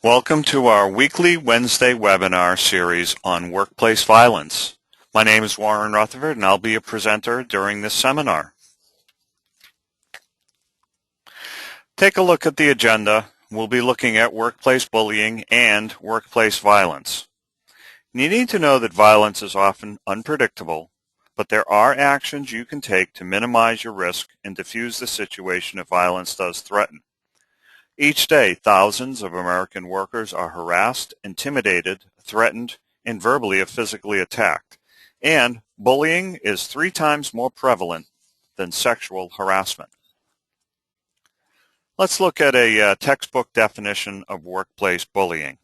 Welcome to our weekly Wednesday webinar series on workplace violence. My name is Warren Rutherford and I'll be a presenter during this seminar. Take a look at the agenda. We'll be looking at workplace bullying and workplace violence. You need to know that violence is often unpredictable, but there are actions you can take to minimize your risk and diffuse the situation if violence does threaten. Each day, thousands of American workers are harassed, intimidated, threatened, and verbally or physically attacked. And bullying is 3 times more prevalent than sexual harassment. Let's look at a textbook definition of workplace bullying.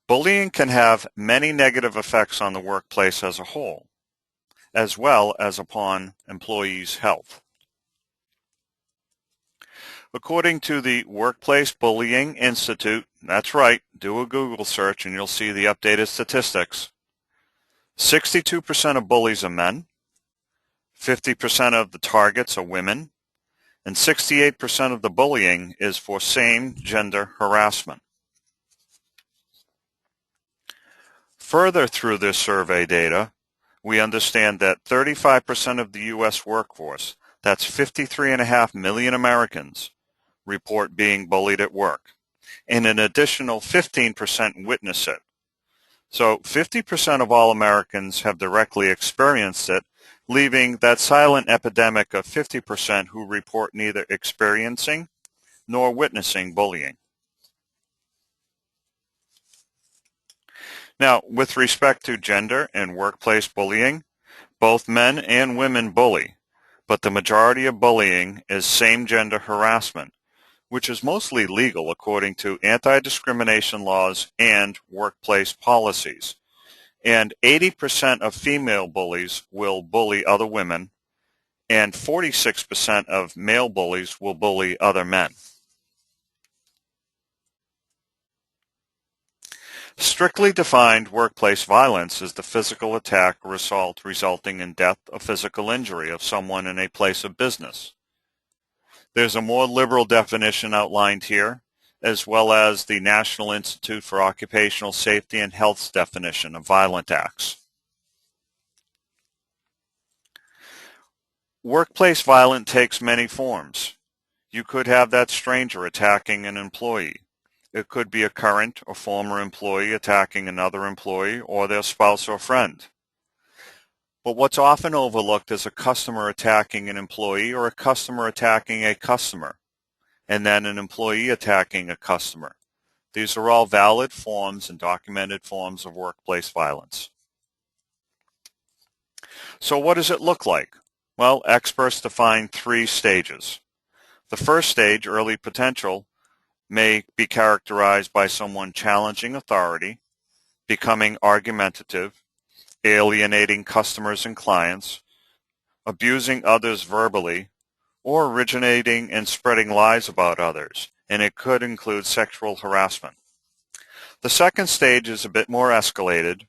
Bullying can have many negative effects on the workplace as a whole, as well as upon employees' health. According to the Workplace Bullying Institute, that's right, do a Google search and you'll see the updated statistics. 62% of bullies are men, 50% of the targets are women, and 68% of the bullying is for same-gender harassment. Further through this survey data, we understand that 35% of the U.S. workforce, that's 53.5 million Americans, report being bullied at work, and an additional 15% witness it. So 50% of all Americans have directly experienced it, leaving that silent epidemic of 50% who report neither experiencing nor witnessing bullying. Now, with respect to gender and workplace bullying, both men and women bully, but the majority of bullying is same-gender harassment, which is mostly legal according to anti-discrimination laws and workplace policies. And 80% of female bullies will bully other women, and 46% of male bullies will bully other men. Strictly defined workplace violence is the physical attack or assault resulting in death or physical injury of someone in a place of business. There's a more liberal definition outlined here, as well as the National Institute for Occupational Safety and Health's definition of violent acts. Workplace violence takes many forms. You could have that stranger attacking an employee. It could be a current or former employee attacking another employee or their spouse or friend. But what's often overlooked is a customer attacking an employee or a customer attacking a customer, and then an employee attacking a customer. These are all valid forms and documented forms of workplace violence. So what does it look like? Well, experts define 3 stages. The first stage, early potential, may be characterized by someone challenging authority, becoming argumentative, alienating customers and clients, abusing others verbally, or originating and spreading lies about others, and it could include sexual harassment. The second stage is a bit more escalated,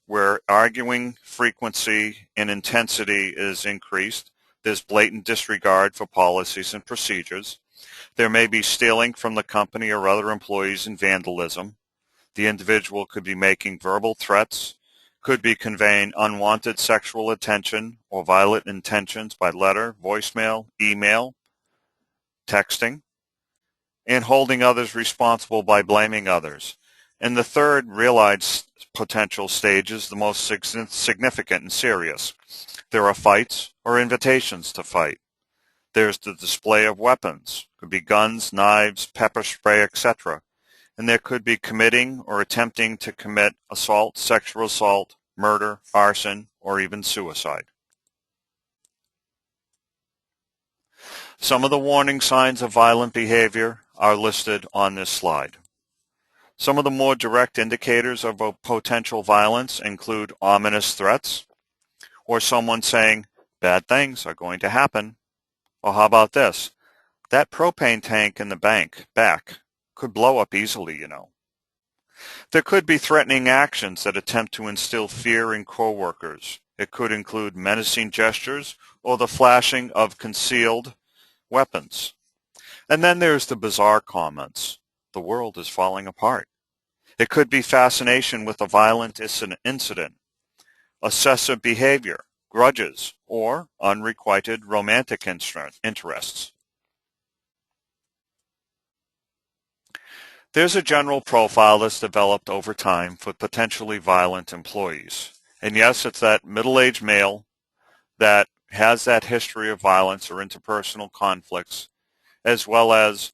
where arguing frequency and intensity is increased. There's blatant disregard for policies and procedures. There may be stealing from the company or other employees and vandalism. The individual could be making verbal threats, could be conveying unwanted sexual attention or violent intentions by letter, voicemail, email, texting, and holding others responsible by blaming others. And the third realized potential stage is the most significant and serious. There are fights or invitations to fight. There's the display of weapons. Could be guns, knives, pepper spray, etc. And there could be committing or attempting to commit assault, sexual assault, murder, arson, or even suicide. Some of the warning signs of violent behavior are listed on this slide. Some of the more direct indicators of potential violence include ominous threats, or someone saying, "Bad things are going to happen." Or how about this? "That propane tank in the back could blow up easily, you know." There could be threatening actions that attempt to instill fear in coworkers. It could include menacing gestures or the flashing of concealed weapons. And then there's the bizarre comments, the world is falling apart. It could be fascination with a violent incident, obsessive behavior, grudges, or unrequited romantic interests. There's a general profile that's developed over time for potentially violent employees. And yes, it's that middle-aged male that has that history of violence or interpersonal conflicts, as well as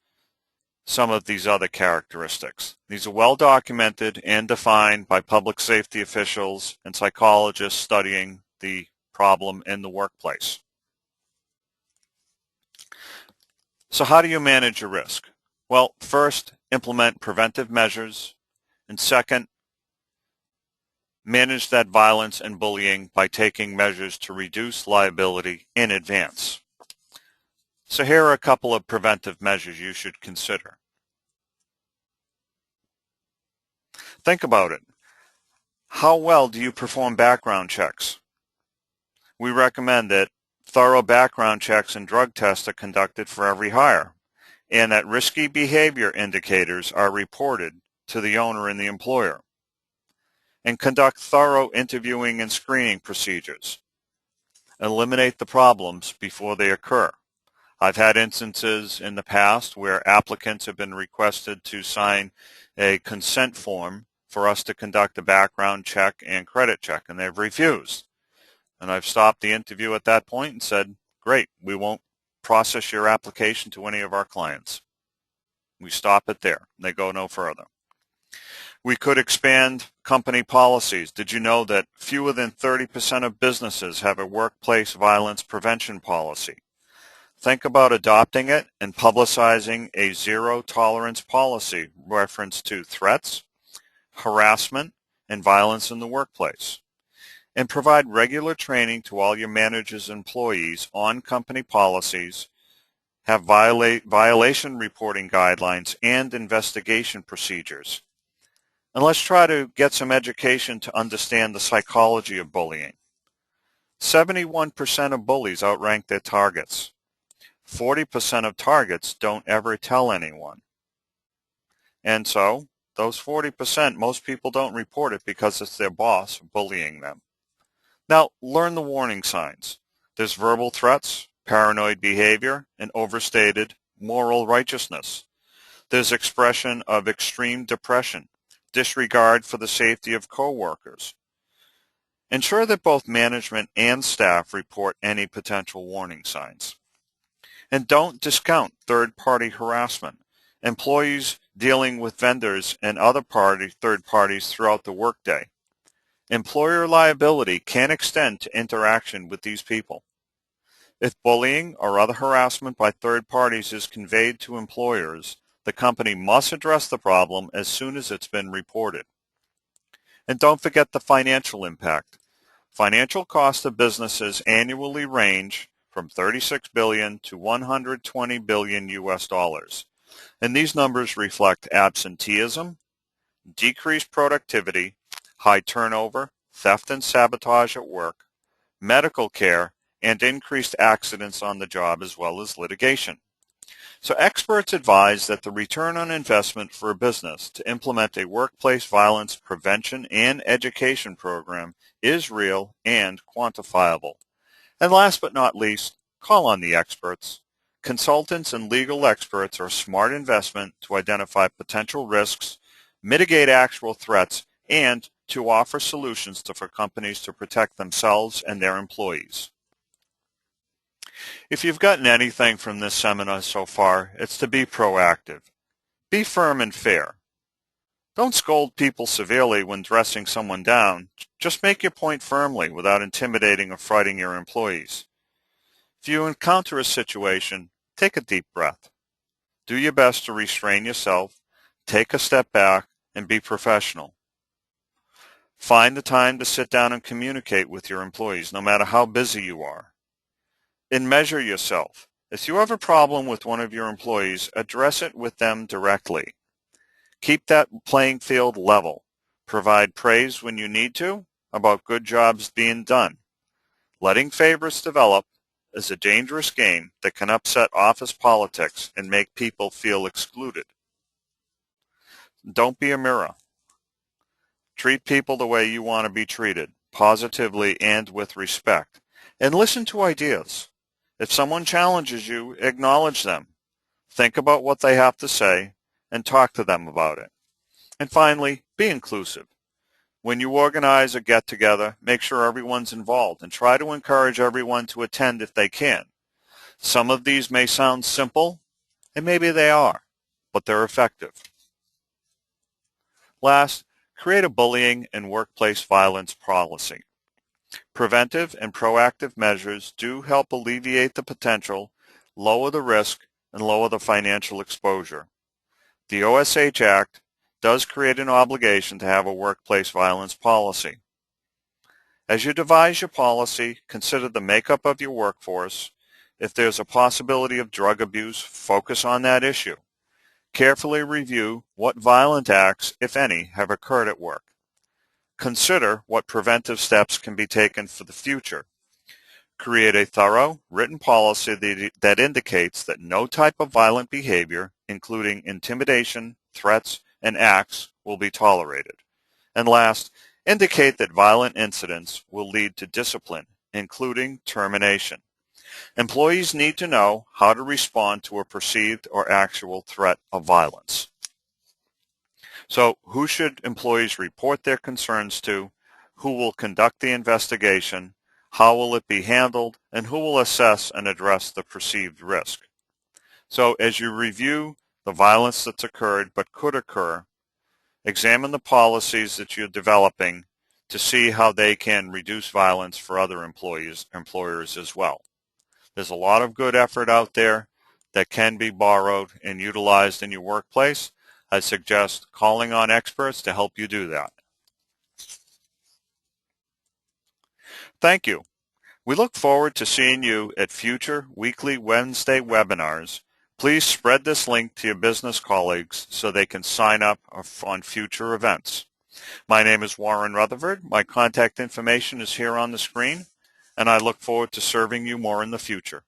some of these other characteristics. These are well documented and defined by public safety officials and psychologists studying the problem in the workplace. So how do you manage your risk? Well, first, implement preventive measures, and second, manage that violence and bullying by taking measures to reduce liability in advance. So here are a couple of preventive measures you should consider. Think about it. How well do you perform background checks? We recommend that thorough background checks and drug tests are conducted for every hire, and that risky behavior indicators are reported to the owner and the employer. And conduct thorough interviewing and screening procedures. Eliminate the problems before they occur. I've had instances in the past where applicants have been requested to sign a consent form for us to conduct a background check and credit check, and they've refused. And I've stopped the interview at that point and said, great, we won't process your application to any of our clients. We stop it there. They go no further. We could expand company policies. Did you know that fewer than 30% of businesses have a workplace violence prevention policy? Think about adopting it and publicizing a zero-tolerance policy reference to threats, harassment, and violence in the workplace. And provide regular training to all your managers and employees on company policies, have violation reporting guidelines and investigation procedures. And let's try to get some education to understand the psychology of bullying. 71% of bullies outrank their targets. 40% of targets don't ever tell anyone. And so, those 40%, most people don't report it because it's their boss bullying them. Now, learn the warning signs. There's verbal threats, paranoid behavior, and overstated moral righteousness. There's expression of extreme depression, disregard for the safety of coworkers. Ensure that both management and staff report any potential warning signs. And don't discount third-party harassment. Employees dealing with vendors and other third parties throughout the workday. Employer liability can extend to interaction with these people. If bullying or other harassment by third parties is conveyed to employers, the company must address the problem as soon as it's been reported. And don't forget the financial impact. Financial costs of businesses annually range from $36 billion to $120 billion US dollars. And these numbers reflect absenteeism, decreased productivity, high turnover, theft and sabotage at work, medical care, and increased accidents on the job as well as litigation. So experts advise that the return on investment for a business to implement a workplace violence prevention and education program is real and quantifiable. And last but not least, call on the experts. Consultants and legal experts are a smart investment to identify potential risks, mitigate actual threats, and to offer solutions for companies to protect themselves and their employees. If you've gotten anything from this seminar so far, it's to be proactive. Be firm and fair. Don't scold people severely when dressing someone down. Just make your point firmly without intimidating or frightening your employees. If you encounter a situation, take a deep breath. Do your best to restrain yourself, take a step back, and be professional. Find the time to sit down and communicate with your employees, no matter how busy you are. And measure yourself. If you have a problem with one of your employees, address it with them directly. Keep that playing field level. Provide praise when you need to about good jobs being done. Letting favorites develop is a dangerous game that can upset office politics and make people feel excluded. Don't be a mirror. Treat people the way you want to be treated, positively and with respect. And listen to ideas. If someone challenges you, acknowledge them. Think about what they have to say and talk to them about it. And finally, be inclusive. When you organize a get-together, make sure everyone's involved and try to encourage everyone to attend if they can. Some of these may sound simple, and maybe they are, but they're effective. Last, create a bullying and workplace violence policy. Preventive and proactive measures do help alleviate the potential, lower the risk, and lower the financial exposure. The OSH Act does create an obligation to have a workplace violence policy. As you devise your policy, consider the makeup of your workforce. If there's a possibility of drug abuse, focus on that issue. Carefully review what violent acts, if any, have occurred at work. Consider what preventive steps can be taken for the future. Create a thorough, written policy that indicates that no type of violent behavior, including intimidation, threats, and acts, will be tolerated. And last, indicate that violent incidents will lead to discipline, including termination. Employees need to know how to respond to a perceived or actual threat of violence. So, who should employees report their concerns to? Who will conduct the investigation? How will it be handled? And who will assess and address the perceived risk? So, as you review the violence that's occurred but could occur, examine the policies that you're developing to see how they can reduce violence for other employers as well. There's a lot of good effort out there that can be borrowed and utilized in your workplace. I suggest calling on experts to help you do that. Thank you. We look forward to seeing you at future weekly Wednesday webinars. Please spread this link to your business colleagues so they can sign up on future events. My name is Warren Rutherford. My contact information is here on the screen, and I look forward to serving you more in the future.